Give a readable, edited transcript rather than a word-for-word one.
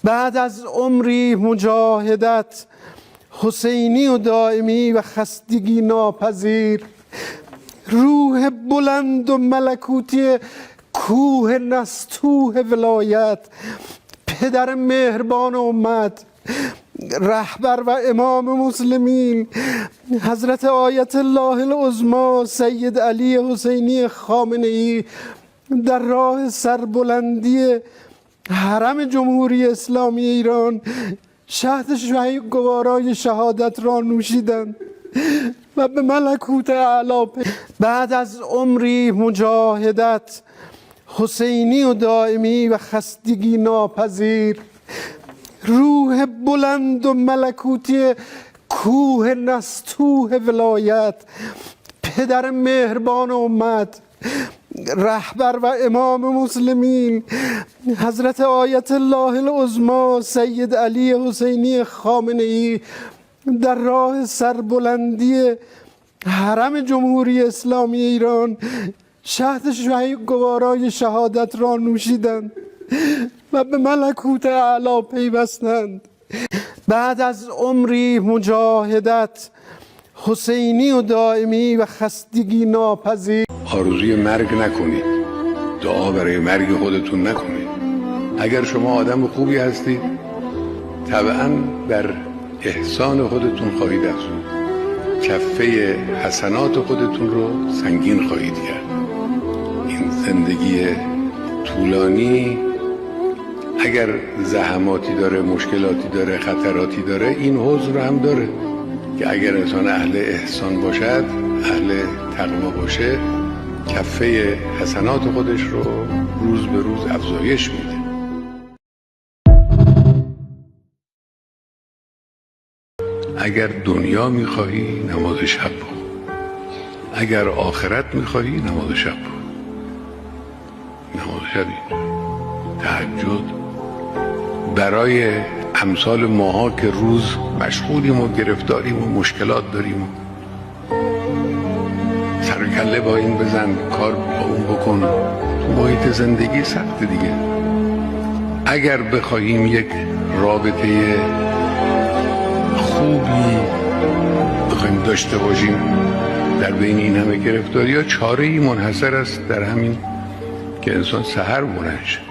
بعد از عمری مجاهدت، حسینی و دائمی و خستگی ناپذیر، روح بلند و ملکوتی کوه نستوه ولایت، پدر مهربان امت، رهبر و امام مسلمین، حضرت آیت الله العظمی سید علی حسینی خامنه‌ای، در راه سربلندی حرم جمهوری اسلامی ایران شهد گوارای شهادت را نوشیدند و به ملکوت اعلی. بعد از عمری مجاهدت، حسینی و دائمی و خستگی ناپذیر، روح بلند و ملکوتی کوه نستوه ولایت، پدر مهربان امت، رهبر و امام مسلمین، حضرت آیت الله العظمی سید علی حسینی خامنه‌ای، در راه سربلندی حرم جمهوری اسلامی ایران شهد گوارای شهادت را نوشیدند و به ملکوت اعلی پیوستند. بعد از عمری مجاهدت، حسینی و دائمی و خستگی ناپذیر. آرزوی مرگ نکنید، دعا برای مرگ خودتون نکنید. اگر شما آدم خوبی هستید طبعا بر احسان خودتون خواهید افزود، کفه حسنات خودتون رو سنگین خواهید کرد. این زندگی طولانی اگر زحماتی داره، مشکلاتی داره، خطراتی داره، این حوض رو هم داره که اگر انسان اهل احسان باشد، اهل تقوا باشه، کفه حسنات خودش رو روز به روز افزایش میده. اگر دنیا میخواهی نماز شب بخون، اگر آخرت میخواهی نماز شب بخون. نماز شبی، تهجد، برای امثال ماها که روز مشغولیم و گرفتاریم و مشکلات داریم، سر و کله با این بزن، کار با اون بکن، تو محیط زندگی سخت دیگه. اگر بخواهیم یک رابطه خوبی بخوایم داشته باشیم در بین این همه گرفتاری ها، چاره ای منحصر است در همین که انسان سحر بلند شه.